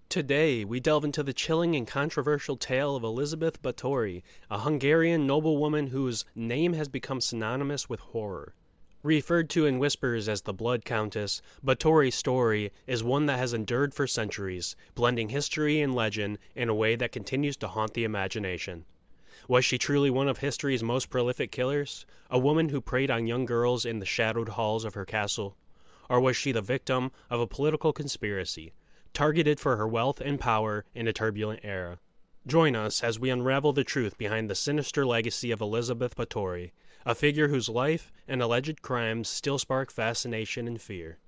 Today, we delve into the chilling and controversial tale of Elizabeth Báthory, a Hungarian noblewoman whose name has become synonymous with horror. Referred to in whispers as the Blood Countess, Bathory's story is one that has endured for centuries, blending history and legend in a way that continues to haunt the imagination. Was she truly one of history's most prolific killers? A woman who preyed on young girls in the shadowed halls of her castle? Or was she the victim of a political conspiracy, targeted for her wealth and power in a turbulent era? Join us as we unravel the truth behind the sinister legacy of Elizabeth Báthory, a figure whose life and alleged crimes still spark fascination and fear.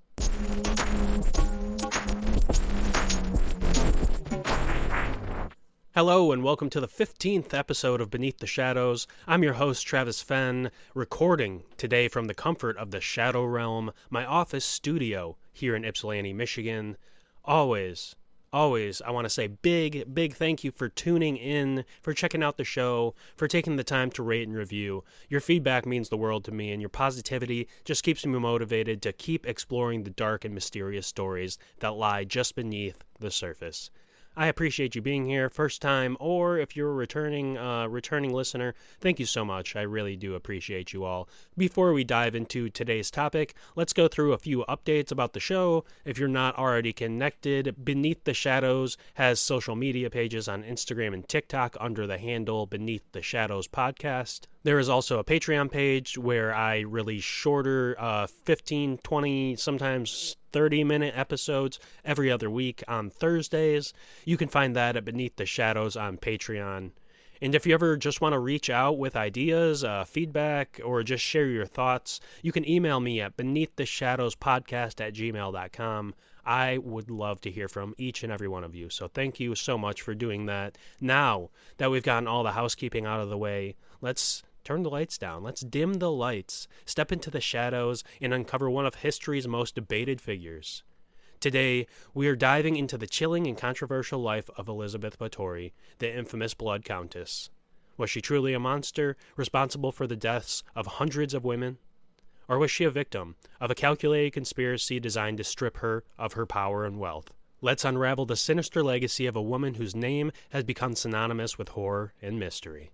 Hello and welcome to the 15th episode of Beneath the Shadows. I'm your host, Travis Fenn, recording today from the comfort of the Shadow Realm, my office studio here in Ypsilanti, Michigan. Always, I want to say big thank you for tuning in, for checking out the show, for taking the time to rate and review. Your feedback means the world to me, and your positivity just keeps me motivated to keep exploring the dark and mysterious stories that lie just beneath the surface. I appreciate you being here first time, or if you're a returning listener, thank you so much. I really do appreciate you all. Before we dive into today's topic, let's go through a few updates about the show. If you're not already connected, Beneath the Shadows has social media pages on Instagram and TikTok under the handle Beneath the Shadows Podcast. There is also a Patreon page where I release shorter 15, 20, sometimes 30-minute episodes every other week on Thursdays. You can find that at Beneath the Shadows on Patreon. And if you ever just want to reach out with ideas, feedback, or just share your thoughts, you can email me at beneaththeshadowspodcast@gmail.com. I would love to hear from each and every one of you, so thank you so much for doing that. Now that we've gotten all the housekeeping out of the way, let's turn the lights down. Let's dim the lights, step into the shadows, and uncover one of history's most debated figures. Today, we are diving into the chilling and controversial life of Elizabeth Báthory, the infamous Blood Countess. Was she truly a monster, responsible for the deaths of hundreds of women? Or was she a victim of a calculated conspiracy designed to strip her of her power and wealth? Let's unravel the sinister legacy of a woman whose name has become synonymous with horror and mystery.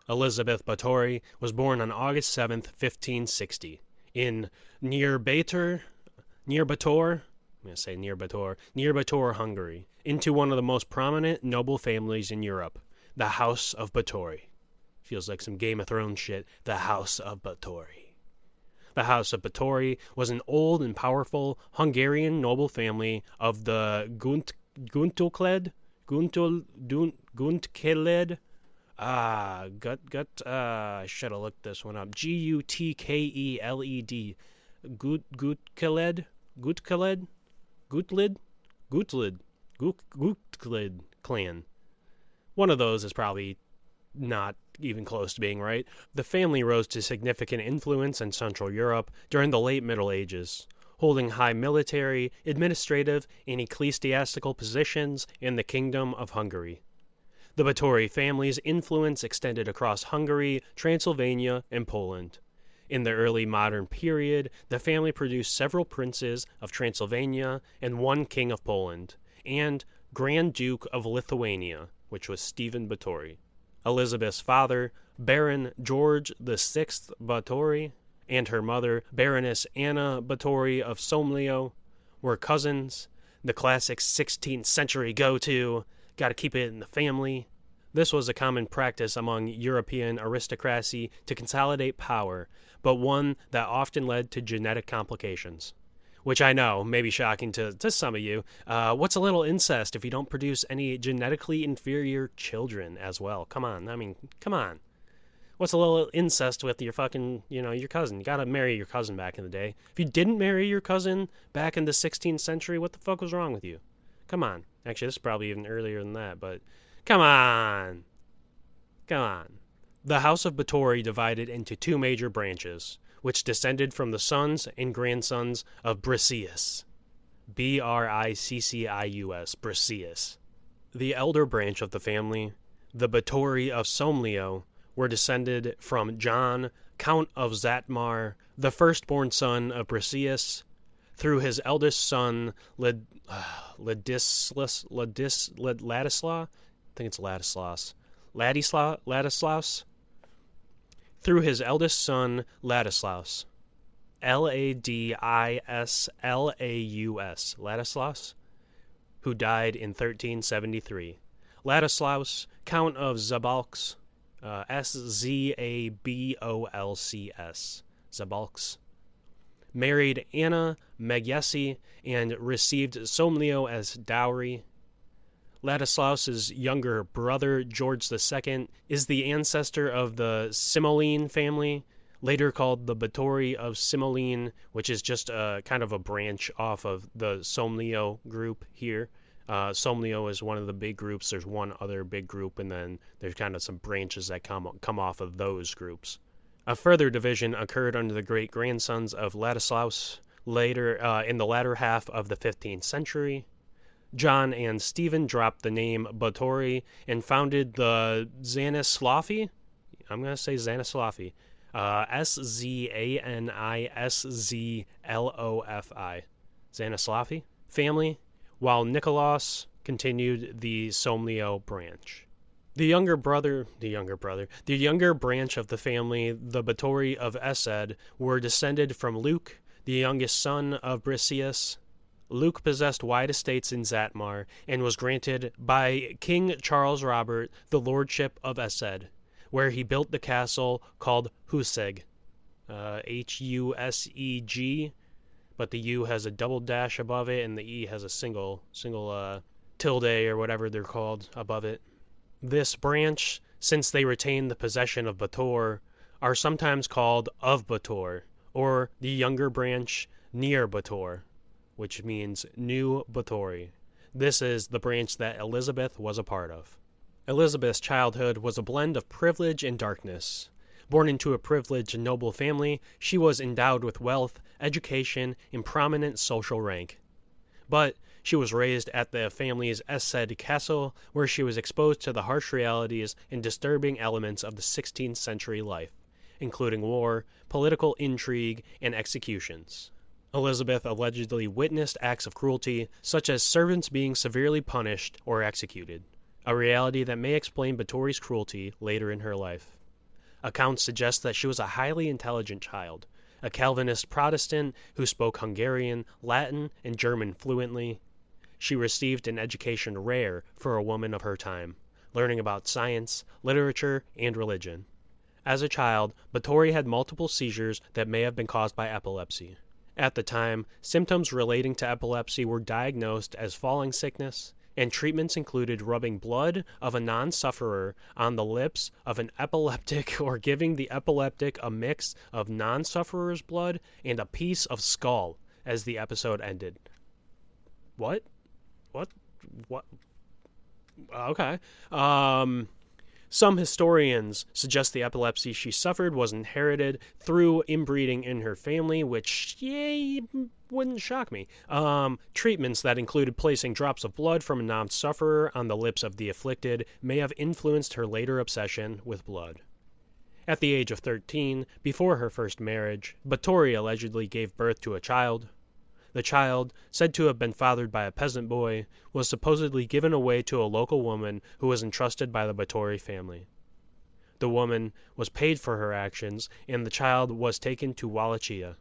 Elizabeth Báthory was born on August 7, 1560, in near Bathory, Hungary, into one of the most prominent noble families in Europe, the House of Bathory. Feels like some Game of Thrones shit, the House of Bathory. The House of Bathory was an old and powerful Hungarian noble family of the Gunteled. I should have looked this one up. Gutkeled. Gutlid clan. One of those is probably not even close to being right. The family rose to significant influence in Central Europe during the late Middle Ages, holding high military, administrative, and ecclesiastical positions in the Kingdom of Hungary. The Bathory family's influence extended across Hungary, Transylvania, and Poland. In the early modern period, the family produced several princes of Transylvania and one king of Poland, and Grand Duke of Lithuania, which was Stephen Bathory. Elizabeth's father, Baron George VI Bathory, and her mother, Baroness Anna Bathory of Somlyo, were cousins. The classic 16th century go-to, gotta keep it in the family. This was a common practice among European aristocracy to consolidate power, but one that often led to genetic complications. Which I know may be shocking to some of you. What's a little incest if you don't produce any genetically inferior children as well? Come on. What's a little incest with your fucking, your cousin? You gotta marry your cousin back in the day. If you didn't marry your cousin back in the 16th century, what the fuck was wrong with you? Come on. Actually, this is probably even earlier than that, but come on. The House of Bathory divided into two major branches, which descended from the sons and grandsons of Briseus. Briccius, Briseus. The elder branch of the family, The Bathory of Somlyo were descended from John, Count of Zatmar, the firstborn son of Briseus, through his eldest son Ladislaus, I think it's Ladislaus, through his eldest son Ladislaus, Ladislaus, who died in 1373. Ladislaus, Count of Zabalcs, Szabolcs, Zabalcs, married Anna Magyesi and received Somlyo as dowry. Ladislaus's younger brother, George II, is the ancestor of the Simoleon family, later called the Bathory of Simoleon, which is just kind of a branch off of the Somlyo group here. Somlyo is one of the big groups. There's one other big group, and then there's kind of some branches that come off of those groups. A further division occurred under the great-grandsons of Ladislaus later in the latter half of the 15th century. John and Stephen dropped the name Bathory and founded the Zanislofi. I'm going to say Zanislofi. Zanislofi. Zanislofi family, while Nikolaus continued the Somlyo branch. The younger branch of the family, the Bathory of Esed, were descended from Luke, the youngest son of Briseus. Luke possessed wide estates in Zatmar and was granted by King Charles Robert the lordship of Esed, where he built the castle called Huseg, Huseg, but the U has a double dash above it and the E has a single tilde or whatever they're called above it. This branch, since they retain the possession of Bator, are sometimes called of Bator, or the younger branch near Bator, which means new Bathory. This is the branch that Elizabeth was a part of. Elizabeth's childhood was a blend of privilege and darkness. Born into a privileged and noble family, she was endowed with wealth, education, and prominent social rank. But she was raised at the family's Esed castle, where she was exposed to the harsh realities and disturbing elements of the 16th century life, including war, political intrigue, and executions. Elizabeth allegedly witnessed acts of cruelty, such as servants being severely punished or executed, a reality that may explain Bathory's cruelty later in her life. Accounts suggest that she was a highly intelligent child, a Calvinist Protestant who spoke Hungarian, Latin, and German fluently. She received an education rare for a woman of her time, learning about science, literature, and religion. As a child, Bathory had multiple seizures that may have been caused by epilepsy. At the time, symptoms relating to epilepsy were diagnosed as falling sickness, and treatments included rubbing blood of a non-sufferer on the lips of an epileptic or giving the epileptic a mix of non-sufferer's blood and a piece of skull as the episode ended. What? Okay. Some historians suggest the epilepsy she suffered was inherited through inbreeding in her family, which, wouldn't shock me. Treatments that included placing drops of blood from a non-sufferer on the lips of the afflicted may have influenced her later obsession with blood. At the age of 13, before her first marriage, Bathory allegedly gave birth to a child. The child, said to have been fathered by a peasant boy, was supposedly given away to a local woman who was entrusted by the Bathory family. The woman was paid for her actions, and the child was taken to Wallachia.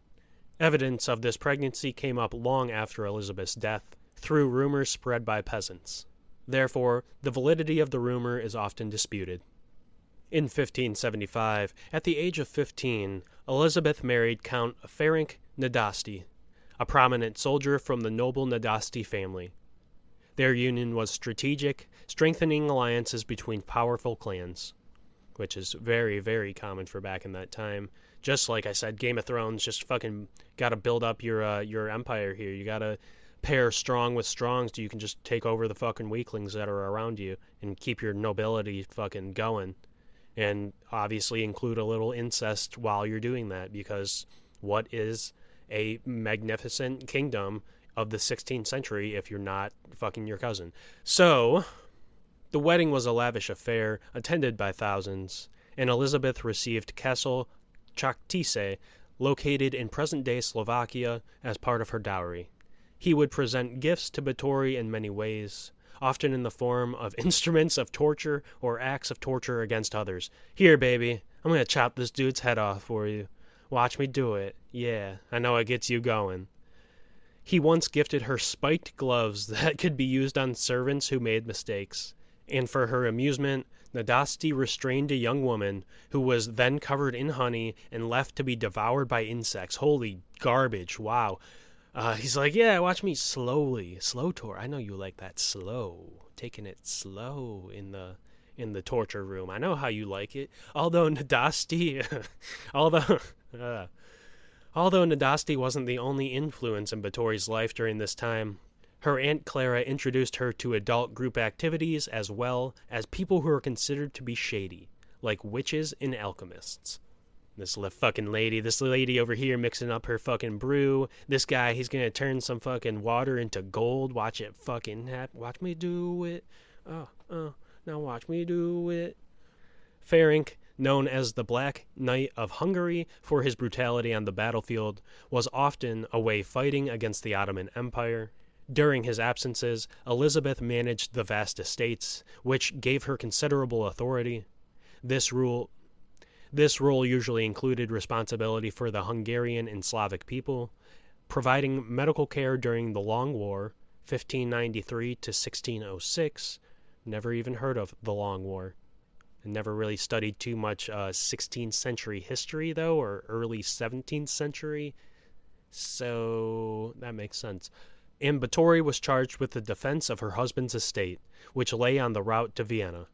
Evidence of this pregnancy came up long after Elizabeth's death, through rumors spread by peasants. Therefore, the validity of the rumor is often disputed. In 1575, at the age of 15, Elizabeth married Count Ferenc Nadasti, a prominent soldier from the noble Nadasti family. Their union was strategic, strengthening alliances between powerful clans, which is very, very common for back in that time. Just like I said, Game of Thrones, just fucking gotta build up your empire here. You gotta pair strong with strong so you can just take over the fucking weaklings that are around you and keep your nobility fucking going. And obviously include a little incest while you're doing that, because what is a magnificent kingdom of the 16th century if you're not fucking your cousin? So, The wedding was a lavish affair, attended by thousands, and Elizabeth received Castle Chaktice, located in present-day Slovakia, as part of her dowry. He would present gifts to Bathory in many ways, often in the form of instruments of torture or acts of torture against others. Here, baby, I'm going to chop this dude's head off for you. Watch me do it. Yeah, I know it gets you going. He once gifted her spiked gloves that could be used on servants who made mistakes. And for her amusement, Nadasti restrained a young woman who was then covered in honey and left to be devoured by insects. Holy garbage, wow. He's like, yeah, watch me slowly. Slow torture. I know you like that slow. Taking it slow in the torture room. I know how you like it. Although Nadasti wasn't the only influence in Bathory's life during this time, her Aunt Clara introduced her to adult group activities as well as people who are considered to be shady, like witches and alchemists. This lady over here mixing up her fucking brew. This guy, he's gonna turn some fucking water into gold. Watch it fucking happen. Watch me do it. Now watch me do it. Ferenc, known as the Black Knight of Hungary for his brutality on the battlefield, was often away fighting against the Ottoman Empire. During his absences, Elizabeth managed the vast estates, which gave her considerable authority. This role usually included responsibility for the Hungarian and Slavic people, providing medical care during the Long War, 1593 to 1606. Never even heard of the Long War. I never really studied too much 16th century history, though, or early 17th century, so that makes sense. And Bathory was charged with the defense of her husband's estate, which lay on the route to Vienna.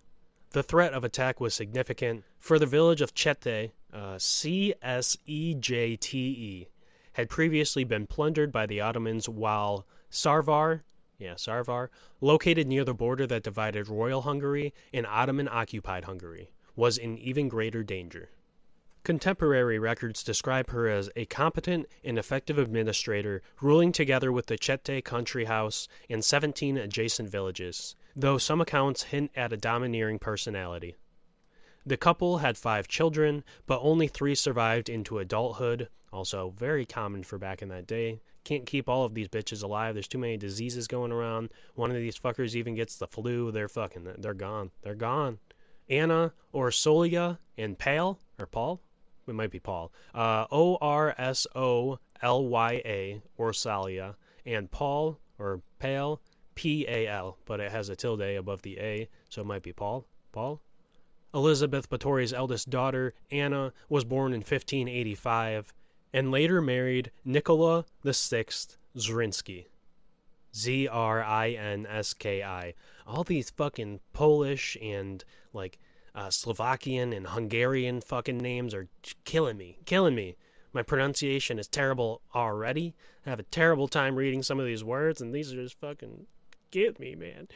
The threat of attack was significant, for the village of Cete, Csejte, had previously been plundered by the Ottomans, while Sarvar, located near the border that divided Royal Hungary and Ottoman-occupied Hungary, was in even greater danger. Contemporary records describe her as a competent and effective administrator, ruling together with the Cete country house and 17 adjacent villages, though some accounts hint at a domineering personality. The couple had 5 children, but only 3 survived into adulthood, also very common for back in that day. Can't keep all of these bitches alive. There's too many diseases going around. One of these fuckers even gets the flu. They're gone. They're gone. Anna, Orsolya, and Paul. It might be Paul. Orsolya, Orsolya, and Paul, or Pale, Pal, but it has a tilde above the A, so it might be Paul. Elizabeth Bathory's eldest daughter, Anna, was born in 1585, and later married Nicola VI Zrinski. Zrinski. All these fucking Polish and, Slovakian and Hungarian fucking names are killing me. My pronunciation is terrible already. I have a terrible time reading some of these words, and these are just fucking get me, man.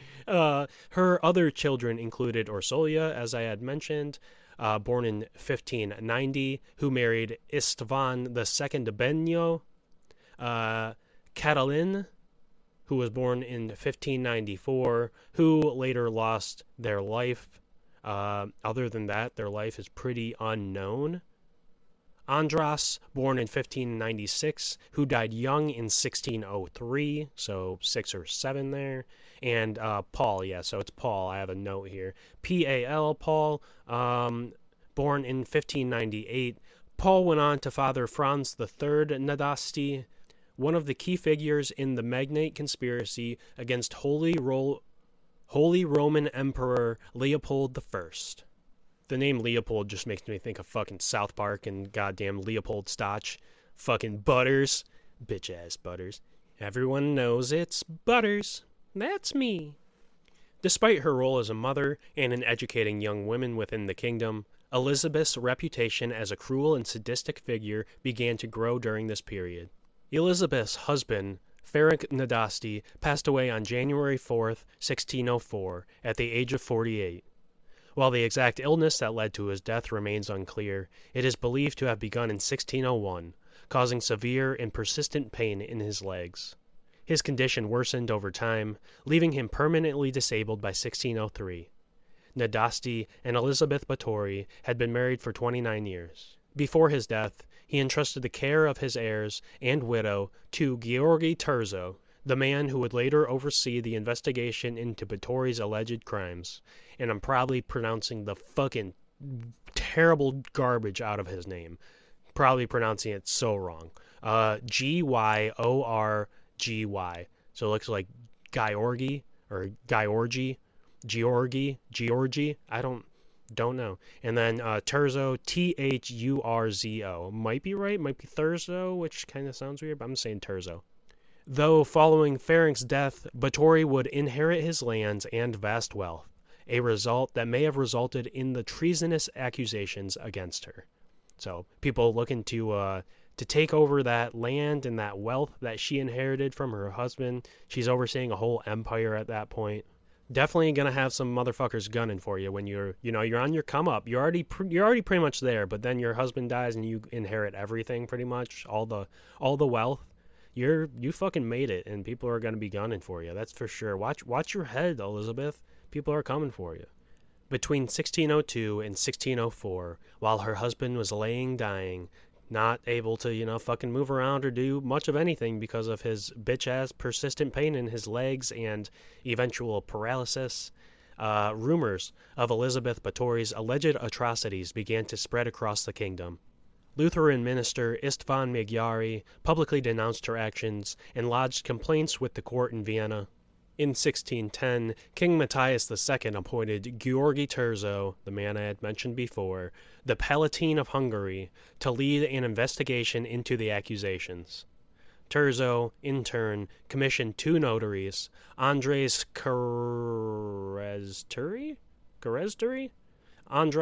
Her other children included Orsolya, as I had mentioned, born in 1590, who married Istvan II Benyo, Catalin, who was born in 1594, who later lost their life. Other than that, their life is pretty unknown. Andras, born in 1596, who died young in 1603, so 6 or 7 there. And Paul, so it's Paul. I have a note here. P-A-L, Paul, born in 1598. Paul went on to father Franz III Nadasti, one of the key figures in the Magnate conspiracy against Holy Roman Emperor Leopold I. The name Leopold just makes me think of fucking South Park and goddamn Leopold Stotch. Fucking Butters. Bitch-ass Butters. Everyone knows it's Butters. That's me. Despite her role as a mother and in educating young women within the kingdom, Elizabeth's reputation as a cruel and sadistic figure began to grow during this period. Elizabeth's husband, Ferenc Nadasti, passed away on January 4th, 1604, at the age of 48. While the exact illness that led to his death remains unclear, it is believed to have begun in 1601, causing severe and persistent pain in his legs. His condition worsened over time, leaving him permanently disabled by 1603. Nadasti, and Elizabeth Báthory had been married for 29 years. Before his death, he entrusted the care of his heirs and widow to Georgi Turzo, the man who would later oversee the investigation into Bathory's alleged crimes. And I'm probably pronouncing the fucking terrible garbage out of his name. Probably pronouncing it so wrong. Gyorgy. So it looks like Georgi or Georgi. Georgi. I don't know. And then Turzo, Thurzo. Might be right, might be Thurzo, which kind of sounds weird, but I'm saying Turzo. Though following Ferenc's death, Bathory would inherit his lands and vast wealth, a result that may have resulted in the treasonous accusations against her. So people looking to take over that land and that wealth that she inherited from her husband. She's overseeing a whole empire at that point. Definitely gonna have some motherfuckers gunning for you when you're on your come up. You're already pretty much there, but then your husband dies and you inherit everything pretty much, all the wealth. You fucking made it, and people are gonna be gunning for you. That's for sure. Watch your head, Elizabeth. People are coming for you. Between 1602 and 1604, while her husband was laying dying, not able to, fucking move around or do much of anything because of his bitch-ass persistent pain in his legs and eventual paralysis, rumors of Elizabeth Báthory's alleged atrocities began to spread across the kingdom. Lutheran minister Istvan Magyari publicly denounced her actions and lodged complaints with the court in Vienna. In 1610, King Matthias II appointed Georgi Turzo, the man I had mentioned before, the Palatine of Hungary, to lead an investigation into the accusations. Turzo, in turn, commissioned two notaries, Andras Kereszturi, Kereszturi, and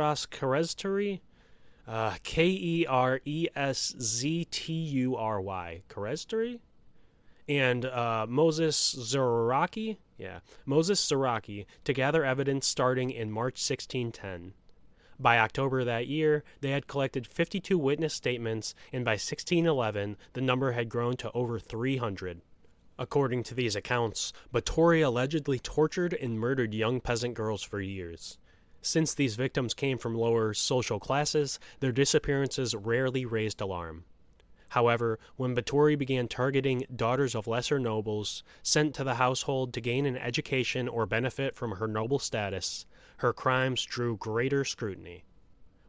Moses Zaraki, to gather evidence starting in March 1610. By October that year, they had collected 52 witness statements, and by 1611, the number had grown to over 300. According to these accounts, Bathory allegedly tortured and murdered young peasant girls for years. Since these victims came from lower social classes, their disappearances rarely raised alarm. However, when Bathory began targeting daughters of lesser nobles, sent to the household to gain an education or benefit from her noble status, her crimes drew greater scrutiny.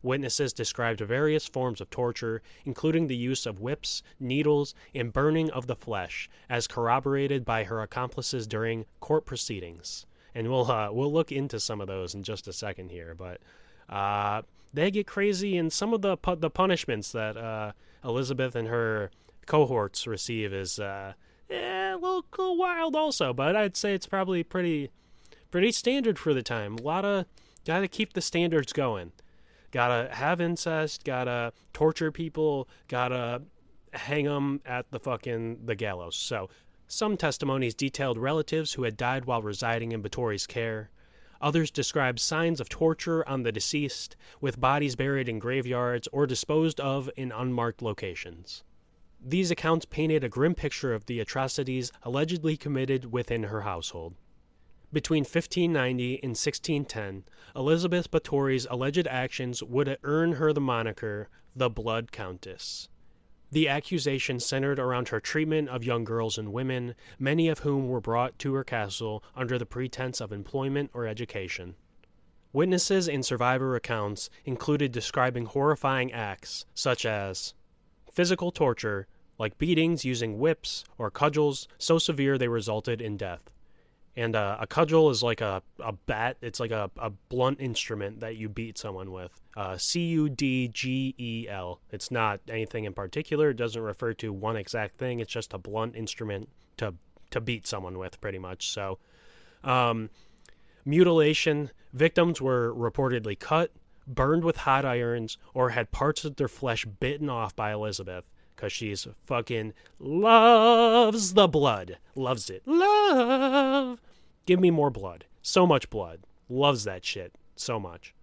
Witnesses described various forms of torture, including the use of whips, needles, and burning of the flesh, as corroborated by her accomplices during court proceedings. And we'll look into some of those in just a second here, but they get crazy, and some of the punishments that Elizabeth and her cohorts receive is a little wild also, but I'd say it's probably pretty standard for the time. Gotta keep the standards going. Gotta have incest, gotta torture people, gotta hang them at the gallows. So, some testimonies detailed relatives who had died while residing in Bathory's care. Others described signs of torture on the deceased, with bodies buried in graveyards or disposed of in unmarked locations. These accounts painted a grim picture of the atrocities allegedly committed within her household. Between 1590 and 1610, Elizabeth Báthory's alleged actions would earn her the moniker the Blood Countess. The accusations centered around her treatment of young girls and women, many of whom were brought to her castle under the pretense of employment or education. Witnesses and survivor accounts included describing horrifying acts, such as physical torture, like beatings using whips or cudgels so severe they resulted in death. And a cudgel is like a bat. It's like a blunt instrument that you beat someone with. Cudgel. It's not anything in particular. It doesn't refer to one exact thing. It's just a blunt instrument to beat someone with, pretty much. So, mutilation. Victims were reportedly cut, burned with hot irons, or had parts of their flesh bitten off by Elizabeth. Because she's fucking loves the blood. Loves it. Love. Give me more blood. So much blood. Loves that shit. So much.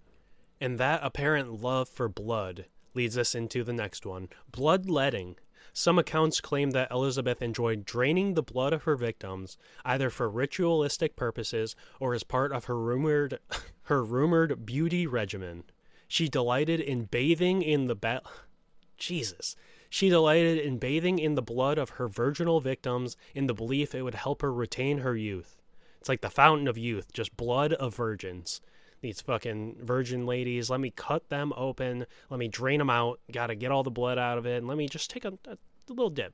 And that apparent love for blood leads us into the next one. Bloodletting. Some accounts claim that Elizabeth enjoyed draining the blood of her victims, either for ritualistic purposes or as part of her rumored beauty regimen. She delighted in bathing in the She delighted in bathing in the blood of her virginal victims in the belief it would help her retain her youth. It's like the fountain of youth, just blood of virgins. These fucking virgin ladies, let me cut them open, let me drain them out, gotta get all the blood out of it, and let me just take a little dip.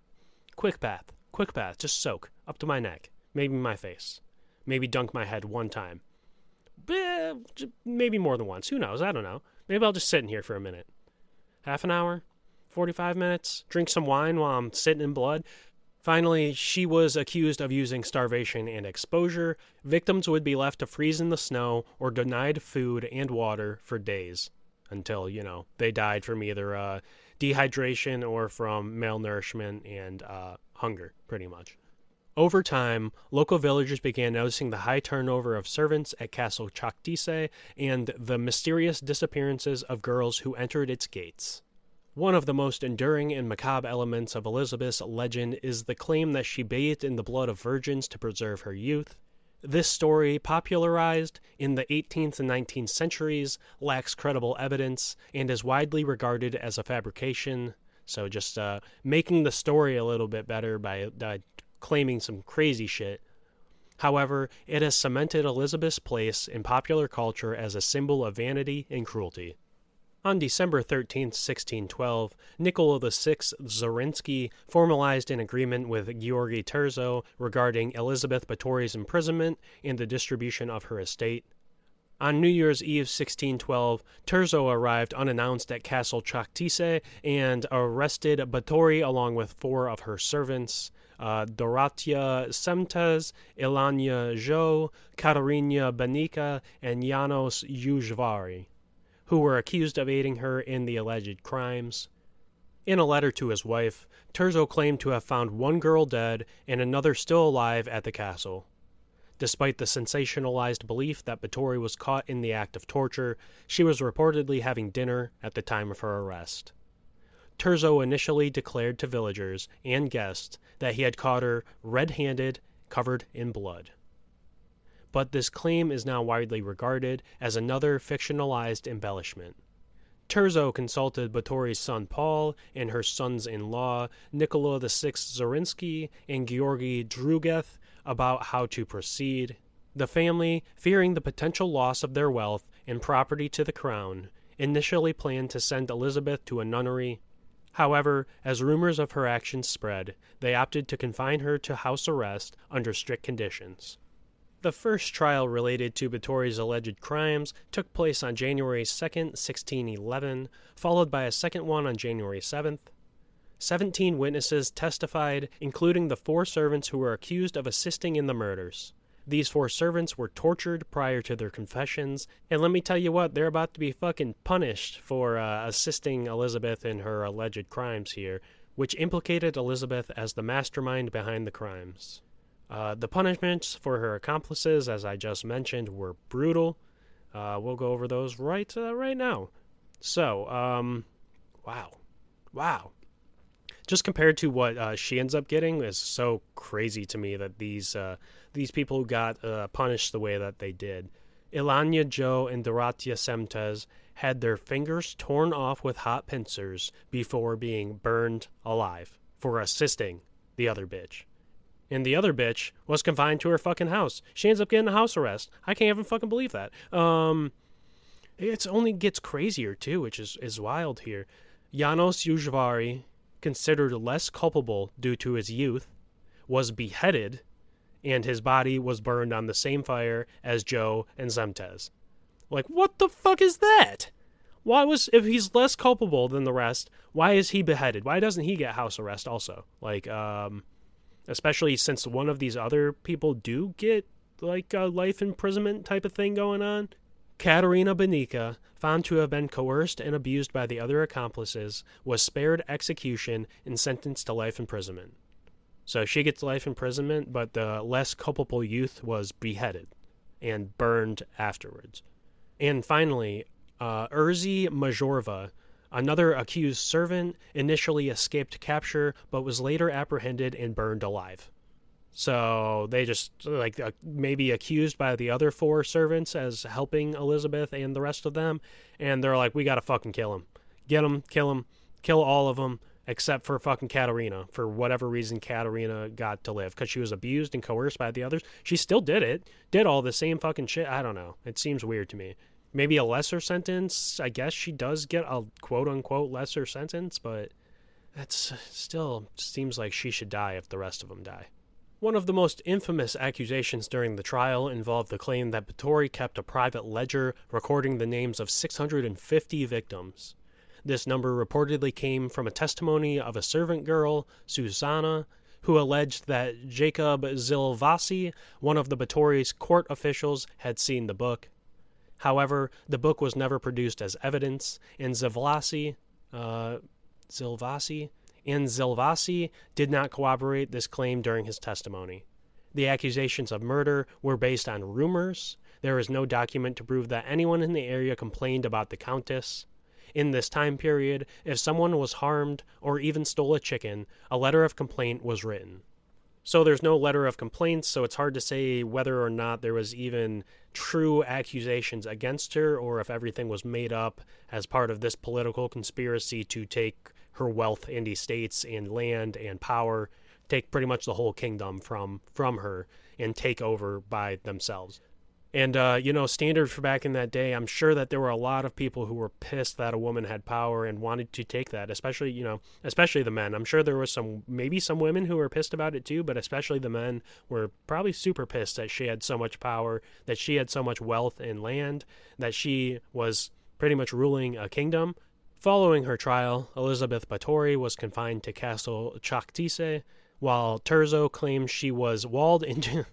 Quick bath, just soak, up to my neck, maybe my face, maybe dunk my head one time. Maybe more than once, who knows, I don't know. Maybe I'll just sit in here for a minute. Half an hour? 45 minutes? Drink some wine while I'm sitting in blood? Finally, she was accused of using starvation and exposure. Victims would be left to freeze in the snow or denied food and water for days until, they died from either dehydration or from malnourishment and hunger, pretty much. Over time, local villagers began noticing the high turnover of servants at Castle Countess and the mysterious disappearances of girls who entered its gates. One of the most enduring and macabre elements of Elizabeth's legend is the claim that she bathed in the blood of virgins to preserve her youth. This story, popularized in the 18th and 19th centuries, lacks credible evidence and is widely regarded as a fabrication. So just making the story a little bit better by claiming some crazy shit. However, it has cemented Elizabeth's place in popular culture as a symbol of vanity and cruelty. On December 13, 1612, Nicola VI Zorinsky formalized an agreement with Georgy Terzo regarding Elizabeth Bathory's imprisonment and the distribution of her estate. On New Year's Eve 1612, Terzo arrived unannounced at Castle Countess and arrested Bathory along with 4 of her servants, Dorothea Semtes, Ilania Jo, Katerina Benica, and Janos Ujvari, who were accused of aiding her in the alleged crimes. In a letter to his wife, Terzo claimed to have found 1 girl dead and another still alive at the castle. Despite the sensationalized belief that Bathory was caught in the act of torture, she was reportedly having dinner at the time of her arrest. Terzo initially declared to villagers and guests that he had caught her red-handed, covered in blood. But this claim is now widely regarded as another fictionalized embellishment. Terzo consulted Bathory's son Paul and her sons-in-law, Nicola VI Zorinsky and Georgy Drugeth, about how to proceed. The family, fearing the potential loss of their wealth and property to the crown, initially planned to send Elizabeth to a nunnery. However, as rumors of her actions spread, they opted to confine her to house arrest under strict conditions. The first trial related to Bathory's alleged crimes took place on January 2, 1611, followed by a second one on January 7th. 17 witnesses testified, including the 4 servants who were accused of assisting in the murders. These 4 servants were tortured prior to their confessions, and let me tell you what, they're about to be fucking punished for assisting Elizabeth in her alleged crimes here, which implicated Elizabeth as the mastermind behind the crimes. The punishments for her accomplices, as I just mentioned, were brutal. We'll go over those right now. So, wow. Just compared to what she ends up getting is so crazy to me that these people got punished the way that they did. Ilania Jo and Dorothea Semtes had their fingers torn off with hot pincers before being burned alive for assisting the other bitch. And the other bitch was confined to her fucking house. She ends up getting a house arrest. I can't even fucking believe that. It only gets crazier, too, which is wild here. Janos Ujvari, considered less culpable due to his youth, was beheaded, and his body was burned on the same fire as Joe and Semtes. Like, what the fuck is that? If he's less culpable than the rest, why is he beheaded? Why doesn't he get house arrest also? Especially since one of these other people do get, a life imprisonment type of thing going on. Katerina Benica, found to have been coerced and abused by the other accomplices, was spared execution and sentenced to life imprisonment. So she gets life imprisonment, but the less culpable youth was beheaded and burned afterwards. And finally, Erzy Majorva, Another accused servant initially escaped capture, but was later apprehended and burned alive. So they just, maybe accused by the other 4 servants as helping Elizabeth and the rest of them, and they're like, we gotta fucking kill him. Get him, kill all of them, except for fucking Katerina. For whatever reason, Katerina got to live, because she was abused and coerced by the others. She still did it, did all the same fucking shit. I don't know. It seems weird to me. Maybe a lesser sentence. I guess she does get a quote-unquote lesser sentence, but that's still seems like she should die if the rest of them die. One of the most infamous accusations during the trial involved the claim that Bathory kept a private ledger recording the names of 650 victims. This number reportedly came from a testimony of a servant girl, Susanna, who alleged that Jacob Zilvasi, one of the Bathory's court officials, had seen the book. However, the book was never produced as evidence, and Zilvasi did not corroborate this claim during his testimony. The accusations of murder were based on rumors. There is no document to prove that anyone in the area complained about the Countess. In this time period, if someone was harmed or even stole a chicken, a letter of complaint was written. So there's no letter of complaints, so it's hard to say whether or not there was even true accusations against her, or if everything was made up as part of this political conspiracy to take her wealth and estates and land and power, take pretty much the whole kingdom from her and take over by themselves. And, standard for back in that day, I'm sure that there were a lot of people who were pissed that a woman had power and wanted to take that, especially the men. I'm sure there was maybe some women who were pissed about it too, but especially the men were probably super pissed that she had so much power, that she had so much wealth and land, that she was pretty much ruling a kingdom. Following her trial, Elizabeth Báthory was confined to Castle Countess, while Terzo claimed she was walled into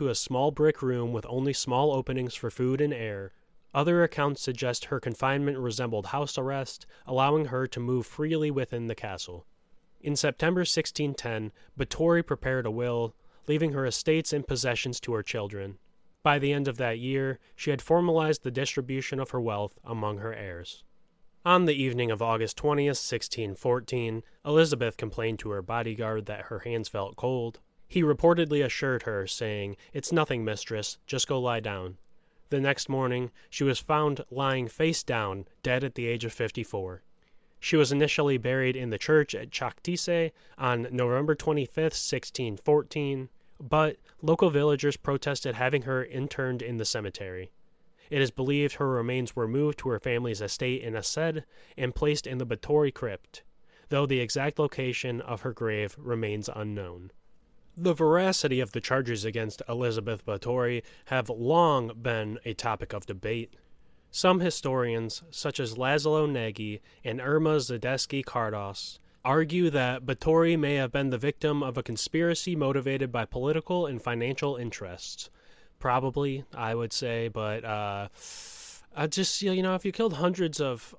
a small brick room with only small openings for food and air. Other accounts suggest her confinement resembled house arrest, allowing her to move freely within the castle. In September 1610, Bathory prepared a will, leaving her estates and possessions to her children. By the end of that year, she had formalized the distribution of her wealth among her heirs. On the evening of August 20th, 1614, Elizabeth complained to her bodyguard that her hands felt cold. He reportedly assured her, saying, "It's nothing, mistress, just go lie down." The next morning, she was found lying face down, dead at the age of 54. She was initially buried in the church at Countess on November 25th, 1614, but local villagers protested having her interned in the cemetery. It is believed her remains were moved to her family's estate in Ased and placed in the Bathory crypt, though the exact location of her grave remains unknown. The veracity of the charges against Elizabeth Báthory have long been a topic of debate. Some historians, such as Laszlo Nagy and Irma Zadesky-Kardos, argue that Bathory may have been the victim of a conspiracy motivated by political and financial interests. Probably, I would say, but if you killed hundreds of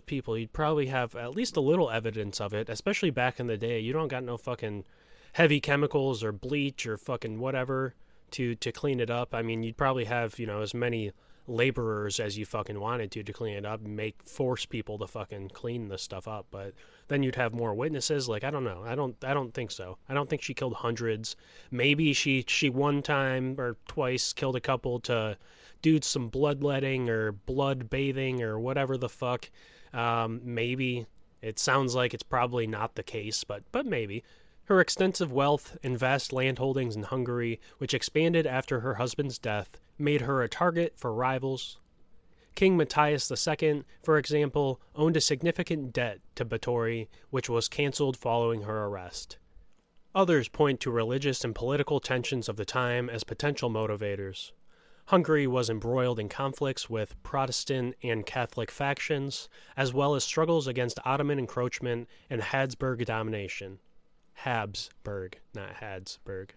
people, you'd probably have at least a little evidence of it, especially back in the day. You don't got no fucking heavy chemicals or bleach or fucking whatever to clean it up. I mean, you'd probably have, as many laborers as you fucking wanted to clean it up and force people to fucking clean this stuff up, but then you'd have more witnesses. I don't know. I don't think so. I don't think she killed hundreds. Maybe she one time or twice killed a couple to do some bloodletting or blood bathing or whatever the fuck. Maybe. It sounds like it's probably not the case, but maybe. Her extensive wealth and vast landholdings in Hungary, which expanded after her husband's death, made her a target for rivals. King Matthias II, for example, owned a significant debt to Bathory, which was cancelled following her arrest. Others point to religious and political tensions of the time as potential motivators. Hungary was embroiled in conflicts with Protestant and Catholic factions, as well as struggles against Ottoman encroachment and Habsburg domination. Habsburg, not Hadsburg.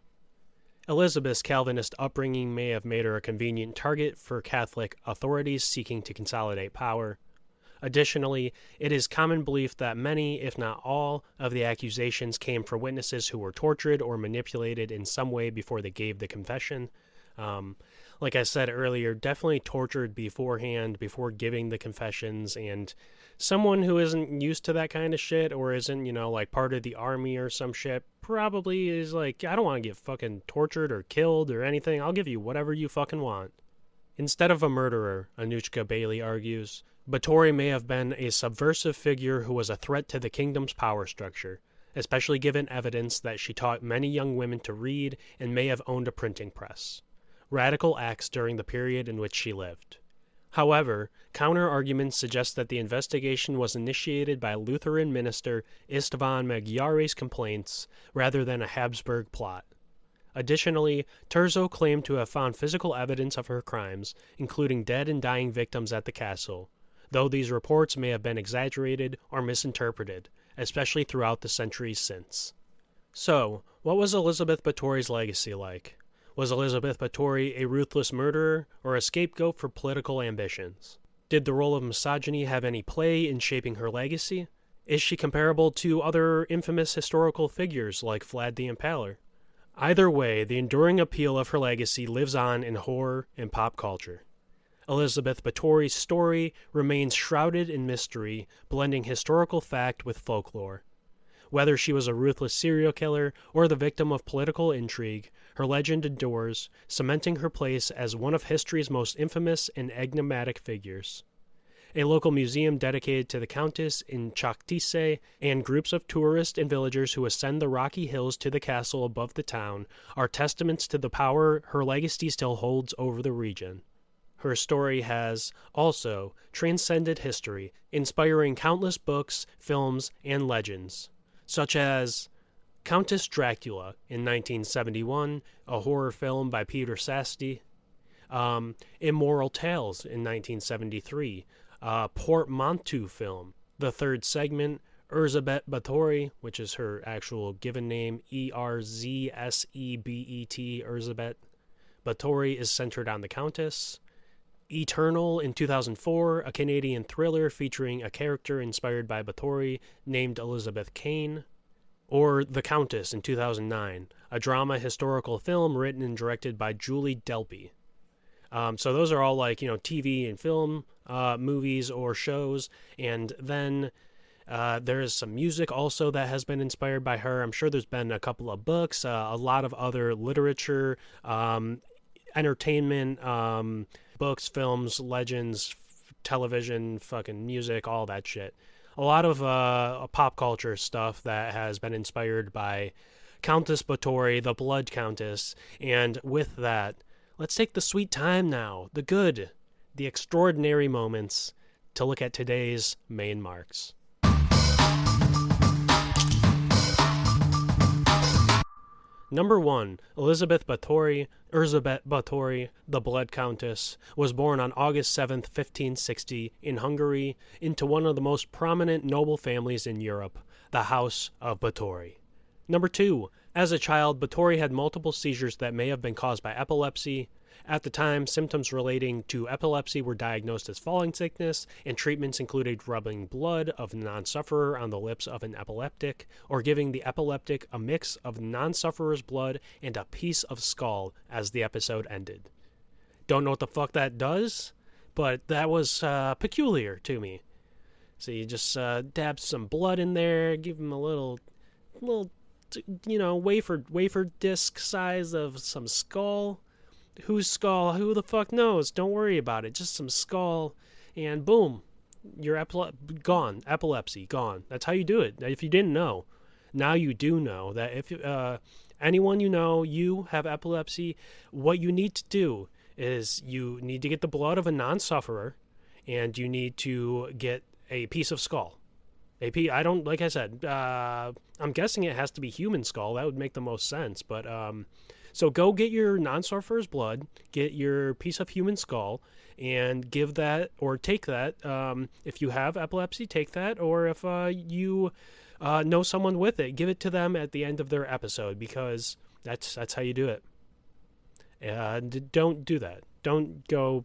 Elizabeth's Calvinist upbringing may have made her a convenient target for Catholic authorities seeking to consolidate power. Additionally, it is common belief that many, if not all, of the accusations came from witnesses who were tortured or manipulated in some way before they gave the confession. like I said earlier, definitely tortured beforehand, before giving the confessions, and someone who isn't used to that kind of shit or isn't, like part of the army or some shit probably is like, I don't want to get fucking tortured or killed or anything. I'll give you whatever you fucking want. Instead of a murderer, Anushka Bailey argues, Bathory may have been a subversive figure who was a threat to the kingdom's power structure, especially given evidence that she taught many young women to read and may have owned a printing press. Radical acts during the period in which she lived. However, counter-arguments suggest that the investigation was initiated by Lutheran minister Istvan Magyar's complaints rather than a Habsburg plot. Additionally, Terzo claimed to have found physical evidence of her crimes, including dead and dying victims at the castle, though these reports may have been exaggerated or misinterpreted, especially throughout the centuries since. So, what was Elizabeth Báthory's legacy like? Was Elizabeth Báthory a ruthless murderer or a scapegoat for political ambitions? Did the role of misogyny have any play in shaping her legacy? Is she comparable to other infamous historical figures like Vlad the Impaler? Either way, the enduring appeal of her legacy lives on in horror and pop culture. Elizabeth Báthory's story remains shrouded in mystery, blending historical fact with folklore. Whether she was a ruthless serial killer or the victim of political intrigue, her legend endures, cementing her place as one of history's most infamous and enigmatic figures. A local museum dedicated to the Countess in Chakhtise and groups of tourists and villagers who ascend the rocky hills to the castle above the town are testaments to the power her legacy still holds over the region. Her story has, also, transcended history, inspiring countless books, films, and legends, such as Countess Dracula in 1971, a horror film by Peter Sasti, Immoral Tales in 1973, a portmanteau film, the third segment, Elizabeth Báthory, which is her actual given name, Erzsebet, Elizabeth Báthory, is centered on the Countess. Eternal in 2004, a Canadian thriller featuring a character inspired by Bathory named Elizabeth Kane. Or The Countess in 2009, a drama historical film written and directed by Julie Delpy. So those are all like, TV and film movies or shows. And then there is some music also that has been inspired by her. I'm sure there's been a couple of books, a lot of other literature, entertainment, books, films, legends, television, fucking music, all that shit. A lot of pop culture stuff that has been inspired by Countess Bathory, the Blood Countess. And with that, let's take the sweet time now, the good, the extraordinary moments, to look at today's main marks. Number 1, Elizabeth Báthory, the Blood Countess, was born on August 7, 1560, in Hungary, into one of the most prominent noble families in Europe, the House of Bathory. Number 2, as a child, Bathory had multiple seizures that may have been caused by epilepsy. At the time, symptoms relating to epilepsy were diagnosed as falling sickness, and treatments included rubbing blood of a non-sufferer on the lips of an epileptic, or giving the epileptic a mix of non-sufferer's blood and a piece of skull as the episode ended. Don't know what the fuck that does, but that was peculiar to me. So you just dab some blood in there, give him a little wafer disc size of some skull. Whose skull? Who the fuck knows? Don't worry about it. Just some skull, and boom, you're gone. Epilepsy gone. That's how you do it. If you didn't know, now you do know that if anyone you have epilepsy, what you need to do is you need to get the blood of a non-sufferer, and you need to get a piece of skull. Like I said, I'm guessing it has to be human skull. That would make the most sense, but so go get your non-sufferer's blood, get your piece of human skull, and give that, or take that. If you have epilepsy, take that, or if you know someone with it, give it to them at the end of their episode, because that's how you do it. Don't do that. Don't go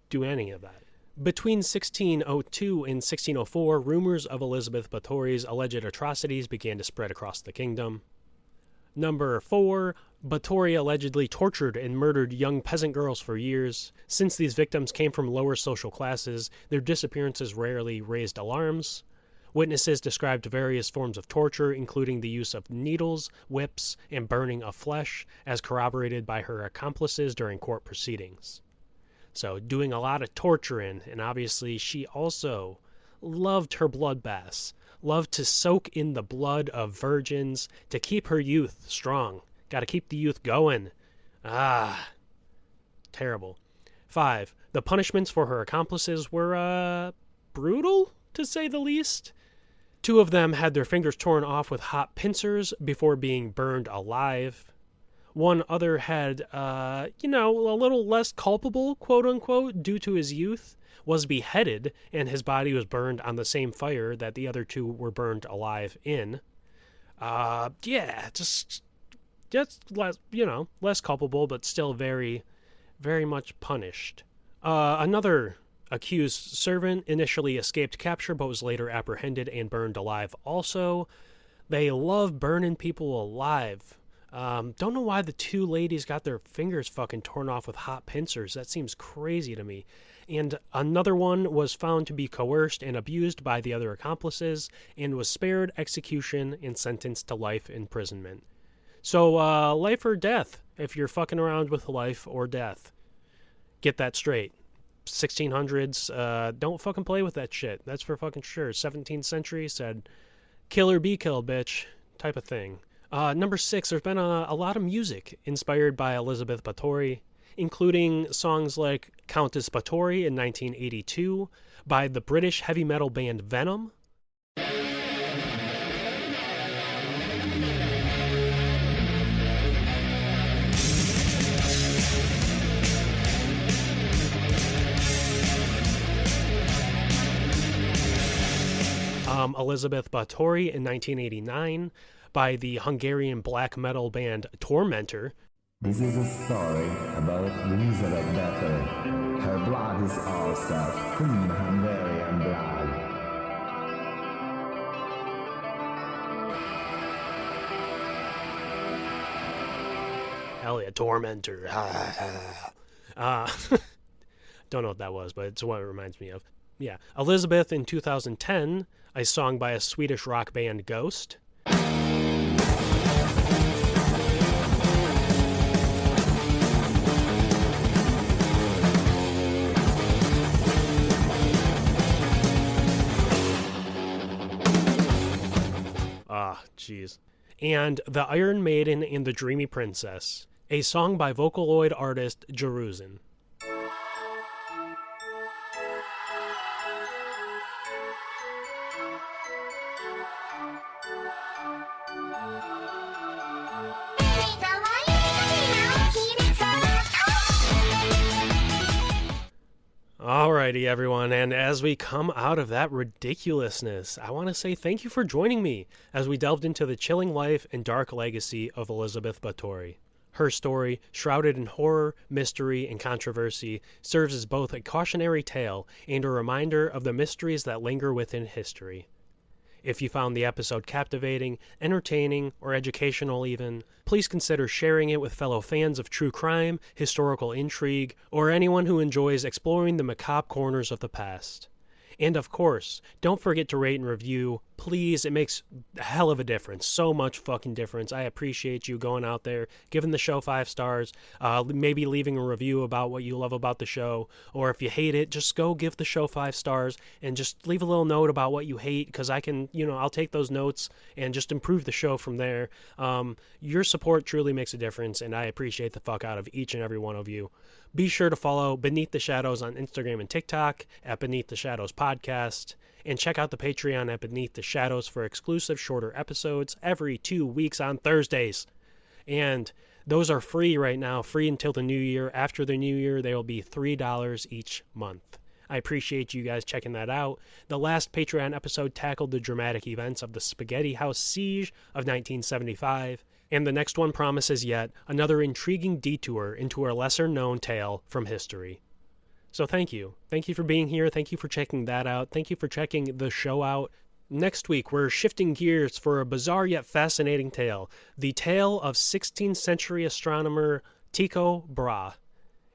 do any of that. Between 1602 and 1604, rumors of Elizabeth Báthory's alleged atrocities began to spread across the kingdom. Number 4, Bathory allegedly tortured and murdered young peasant girls for years. Since these victims came from lower social classes, their disappearances rarely raised alarms. Witnesses described various forms of torture, including the use of needles, whips, and burning of flesh, as corroborated by her accomplices during court proceedings. So, doing a lot of torturing, and obviously she also loved her bloodbaths, loved to soak in the blood of virgins to keep her youth strong. Got to keep the youth going. Terrible. 5. The punishments for her accomplices were, brutal, to say the least. 2 of them had their fingers torn off with hot pincers before being burned alive. 1 other had, a little less culpable, quote-unquote, due to his youth, was beheaded, and his body was burned on the same fire that the other 2 were burned alive in. Just less, less culpable, but still very, very much punished. Another accused servant initially escaped capture, but was later apprehended and burned alive also. They love burning people alive. Don't know why the 2 ladies got their fingers fucking torn off with hot pincers. That seems crazy to me. And another one was found to be coerced and abused by the other accomplices and was spared execution and sentenced to life imprisonment. So, life or death, if you're fucking around with life or death. Get that straight. 1600s, don't fucking play with that shit. That's for fucking sure. 17th century said, kill or be killed, bitch, type of thing. Number 6, there's been a lot of music inspired by Elizabeth Báthory, including songs like Countess Bathory in 1982 by the British heavy metal band Venom. Elizabeth Báthory in 1989 by the Hungarian black metal band Tormentor. This is a story about Elizabeth Báthory. Her blood is also clean Hungarian blood. Hell yeah, Tormentor. Don't know what that was, but it's what it reminds me of. Yeah, Elizabeth in 2010, a song by a Swedish rock band Ghost. Jeez. And The Iron Maiden and the Dreamy Princess, a song by Vocaloid artist Jerusalem. Alrighty, everyone, and as we come out of that ridiculousness, I want to say thank you for joining me as we delved into the chilling life and dark legacy of Elizabeth Báthory. Her story, shrouded in horror, mystery, and controversy, serves as both a cautionary tale and a reminder of the mysteries that linger within history. If you found the episode captivating, entertaining, or educational even, please consider sharing it with fellow fans of true crime, historical intrigue, or anyone who enjoys exploring the macabre corners of the past. And of course, don't forget to rate and review. Please, it makes a hell of a difference. So much fucking difference. I appreciate you going out there, giving the show 5 stars, maybe leaving a review about what you love about the show, or if you hate it, just go give the show 5 stars and just leave a little note about what you hate, because I can, I'll take those notes and just improve the show from there. Your support truly makes a difference, and I appreciate the fuck out of each and every one of you. Be sure to follow Beneath the Shadows on Instagram and TikTok at Beneath the Shadows Podcast, and check out the Patreon at Beneath the Shadows for exclusive shorter episodes every 2 weeks on Thursdays. And those are free right now, free until the new year. After the new year, they will be $3 each month. I appreciate you guys checking that out. The last Patreon episode tackled the dramatic events of the Spaghetti House siege of 1975. And the next one promises yet another intriguing detour into a lesser-known tale from history. So thank you. Thank you for being here. Thank you for checking that out. Thank you for checking the show out. Next week, we're shifting gears for a bizarre yet fascinating tale. The tale of 16th century astronomer Tycho Brahe.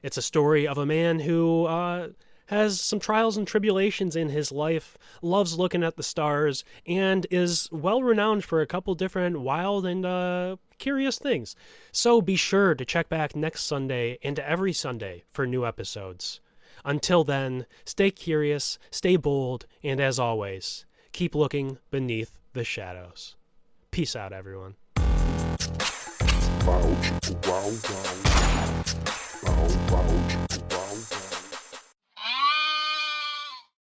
It's a story of a man who has some trials and tribulations in his life, loves looking at the stars, and is well renowned for a couple different wild and curious things. So be sure to check back next Sunday and every Sunday for new episodes. Until then, stay curious, stay bold, and as always, keep looking beneath the shadows. Peace out, everyone. Wow, wow, wow.